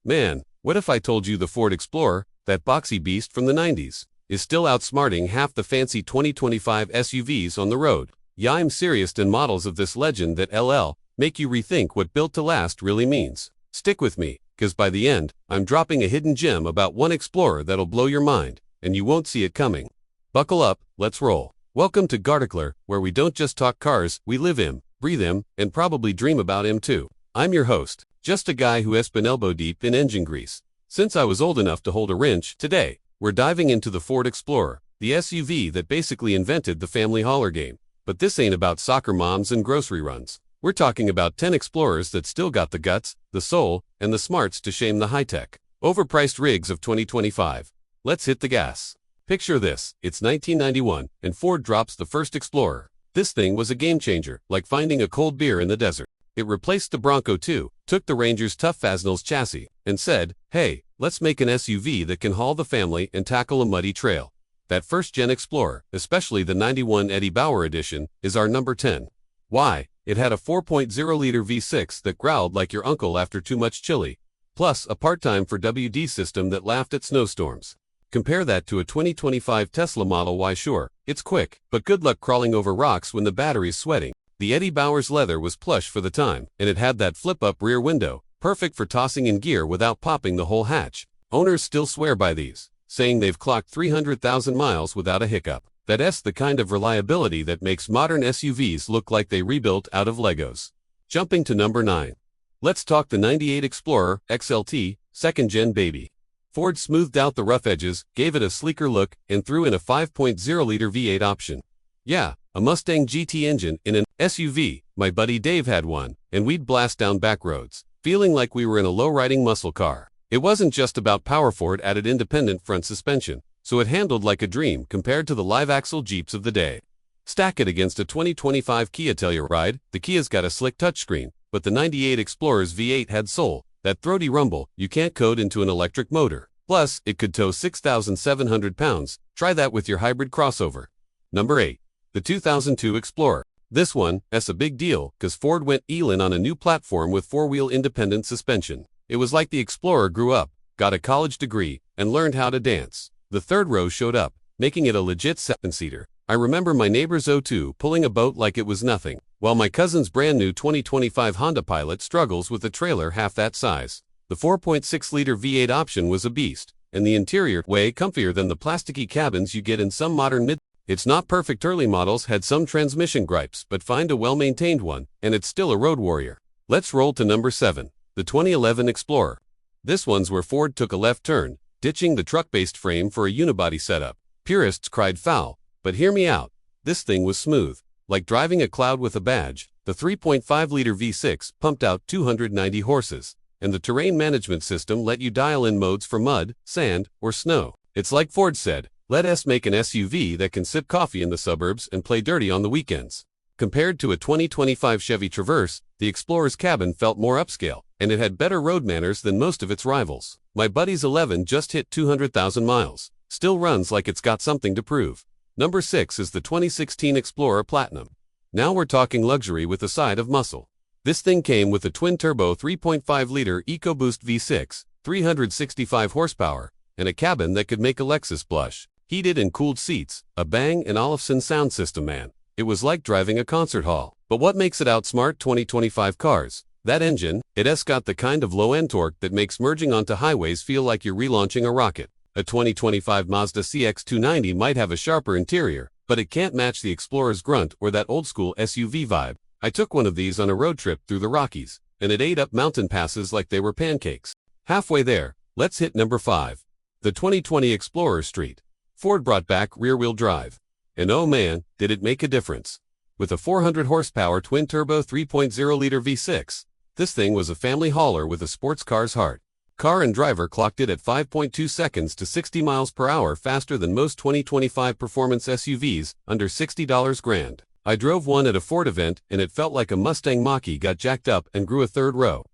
Man, what if I told you the Ford Explorer, that boxy beast from the 90s, is still outsmarting half the fancy 2025 SUVs on the road? Yeah, I'm serious, and models of this legend that make you rethink what built to last really means. Stick with me, cause by the end, I'm dropping a hidden gem about one Explorer that'll blow your mind, and you won't see it coming. Buckle up, let's roll. Welcome to Garticler, where we don't just talk cars, we live in, breathe him, and probably dream about him too. I'm your host, just a guy who has been elbow deep in engine grease since I was old enough to hold a wrench. Today, we're diving into the Ford Explorer, the SUV that basically invented the family hauler game. But this ain't about soccer moms and grocery runs. We're talking about 10 Explorers that still got the guts, the soul, and the smarts to shame the high-tech, overpriced rigs of 2025. Let's hit the gas. Picture this, it's 1991, and Ford drops the first Explorer. This thing was a game-changer, like finding a cold beer in the desert. It replaced the Bronco 2, took the Ranger's tough Fastenal's chassis, and said, hey, let's make an SUV that can haul the family and tackle a muddy trail. That first-gen Explorer, especially the 91 Eddie Bauer edition, is our number 10. Why? It had a 4.0-liter V6 that growled like your uncle after too much chili, plus a part-time for WD system that laughed at snowstorms. Compare that to a 2025 Tesla Model Y. Sure, it's quick, but good luck crawling over rocks when the battery's sweating. The Eddie Bauer's leather was plush for the time, and it had that flip-up rear window, perfect for tossing in gear without popping the whole hatch. Owners still swear by these, saying they've clocked 300,000 miles without a hiccup. That's the kind of reliability that makes modern SUVs look like they rebuilt out of Legos. Jumping to number 9. Let's talk the 98 Explorer XLT, second-gen baby. Ford smoothed out the rough edges, gave it a sleeker look, and threw in a 5.0-liter V8 option. Yeah, a Mustang GT engine in an SUV. My buddy Dave had one, and we'd blast down back roads, feeling like we were in a low-riding muscle car. It wasn't just about power. Ford added independent front suspension, so it handled like a dream compared to the live-axle Jeeps of the day. Stack it against a 2025 Kia Telluride. The Kia's got a slick touchscreen, but the 98 Explorer's V8 had soul, that throaty rumble you can't code into an electric motor. Plus, it could tow 6,700 pounds. Try that with your hybrid crossover. Number 8. The 2002 Explorer. This one's a big deal, cause Ford went all-in on a new platform with four-wheel independent suspension. It was like the Explorer grew up, got a college degree, and learned how to dance. The third row showed up, making it a legit 7-seater. I remember my neighbor's 02 pulling a boat like it was nothing, while my cousin's brand new 2025 Honda Pilot struggles with a trailer half that size. The 4.6-liter V8 option was a beast, and the interior way comfier than the plasticky cabins you get in some modern mid. It's not perfect. Early models had some transmission gripes, but find a well-maintained one, and it's still a road warrior. Let's roll to number 7, the 2011 Explorer. This one's where Ford took a left turn, ditching the truck-based frame for a unibody setup. Purists cried foul, but hear me out. This thing was smooth, like driving a cloud with a badge. The 3.5-liter V6 pumped out 290 horses, and the terrain management system let you dial in modes for mud, sand, or snow. It's like Ford said, let us make an SUV that can sip coffee in the suburbs and play dirty on the weekends. Compared to a 2025 Chevy Traverse, the Explorer's cabin felt more upscale, and it had better road manners than most of its rivals. My buddy's 11 just hit 200,000 miles. Still runs like it's got something to prove. Number 6 is the 2016 Explorer Platinum. Now we're talking luxury with a side of muscle. This thing came with a twin-turbo 3.5-liter EcoBoost V6, 365 horsepower, and a cabin that could make a Lexus blush. Heated and cooled seats, a Bang & Olufsen sound system. Man, it was like driving a concert hall. But what makes it outsmart 2025 cars? That engine. It's got the kind of low-end torque that makes merging onto highways feel like you're relaunching a rocket. A 2025 Mazda CX-290 might have a sharper interior, but it can't match the Explorer's grunt or that old-school SUV vibe. I took one of these on a road trip through the Rockies, and it ate up mountain passes like they were pancakes. Halfway there, let's hit number 5. The 2020 Explorer Street. Ford brought back rear-wheel drive. And oh man, did it make a difference. With a 400 horsepower twin-turbo 3.0-liter V6, this thing was a family hauler with a sports car's heart. Car and driver clocked it at 5.2 seconds to 60 miles per hour faster than most 2025 performance SUVs, under $60 grand. I drove one at a Ford event and it felt like a Mustang Mach-E got jacked up and grew a third row.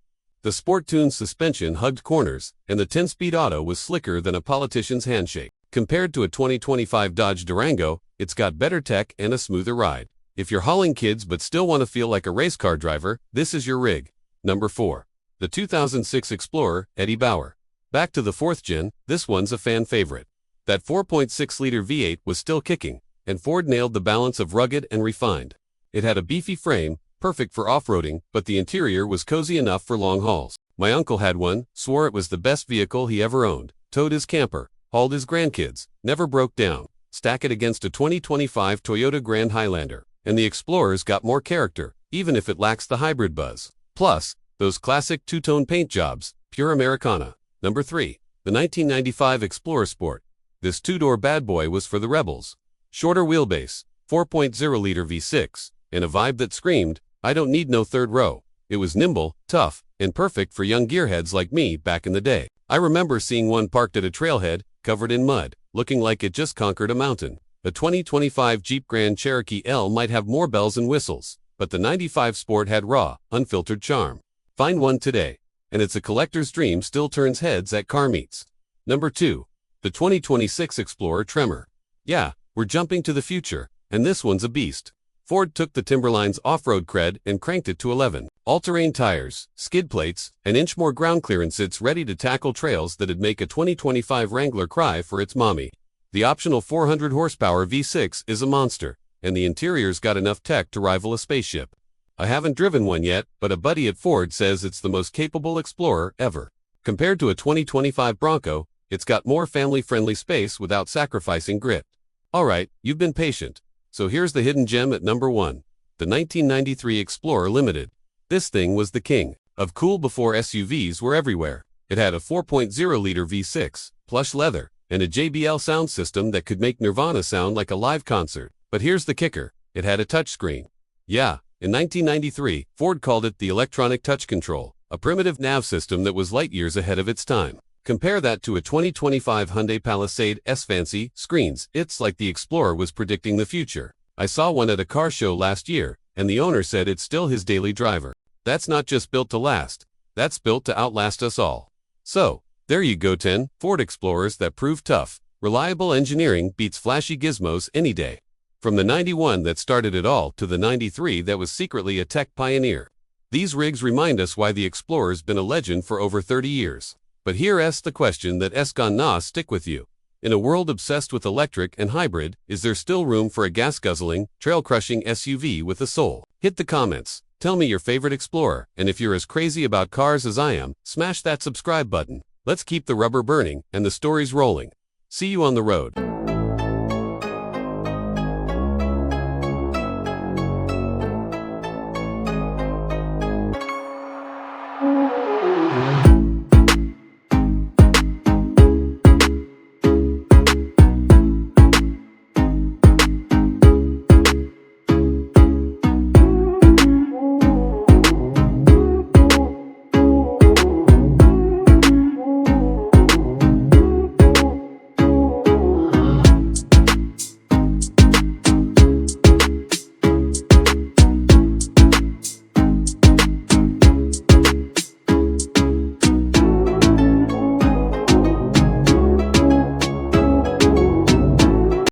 The sport-tuned suspension hugged corners, and the 10-speed auto was slicker than a politician's handshake. Compared to a 2025 Dodge Durango, it's got better tech and a smoother ride. If you're hauling kids but still want to feel like a race car driver, this is your rig. Number 4. The 2006 Explorer, Eddie Bauer. Back to the 4th gen, this one's a fan favorite. That 4.6-liter V8 was still kicking, and Ford nailed the balance of rugged and refined. It had a beefy frame, perfect for off-roading, but the interior was cozy enough for long hauls. My uncle had one, swore it was the best vehicle he ever owned, towed his camper, hauled his grandkids, never broke down. Stack it against a 2025 Toyota Grand Highlander, and the Explorer's got more character, even if it lacks the hybrid buzz. Plus, those classic two-tone paint jobs, pure Americana. Number 3. The 1995 Explorer Sport. This two-door bad boy was for the rebels. Shorter wheelbase, 4.0-liter V6, and a vibe that screamed, I don't need no third row. It was nimble, tough, and perfect for young gearheads like me back in the day. I remember seeing one parked at a trailhead, covered in mud, looking like it just conquered a mountain. A 2025 Jeep Grand Cherokee L might have more bells and whistles, but the 95 Sport had raw, unfiltered charm. Find one today, and it's a collector's dream still turns heads at car meets. Number 2. The 2026 Explorer Tremor. Yeah, we're jumping to the future, and this one's a beast. Ford took the Timberline's off-road cred and cranked it to 11. All-terrain tires, skid plates, an inch more ground clearance. It's ready to tackle trails that'd make a 2025 Wrangler cry for its mommy. The optional 400 horsepower V6 is a monster, and the interior's got enough tech to rival a spaceship. I haven't driven one yet, but a buddy at Ford says it's the most capable Explorer ever. Compared to a 2025 Bronco, it's got more family-friendly space without sacrificing grit. Alright, you've been patient. So here's the hidden gem at number 1. The 1993 Explorer Limited. This thing was the king of cool before SUVs were everywhere. It had a 4.0-liter V6, plush leather, and a JBL sound system that could make Nirvana sound like a live concert. But here's the kicker. It had a touchscreen. Yeah, in 1993, Ford called it the electronic touch control, a primitive nav system that was light years ahead of its time. Compare that to a 2025 Hyundai Palisade S fancy screens. It's like the Explorer was predicting the future. I saw one at a car show last year, and the owner said it's still his daily driver. That's not just built to last, that's built to outlast us all. So, there you go, 10 Ford Explorers that prove tough. Reliable engineering beats flashy gizmos any day. From the 91 that started it all to the 93 that was secretly a tech pioneer. These rigs remind us why the Explorer's been a legend for over 30 years. But here's the question that's gonna stick with you. In a world obsessed with electric and hybrid, is there still room for a gas-guzzling, trail-crushing SUV with a soul? Hit the comments. Tell me your favorite Explorer, and if you're as crazy about cars as I am, smash that subscribe button. Let's keep the rubber burning and the stories rolling. See you on the road.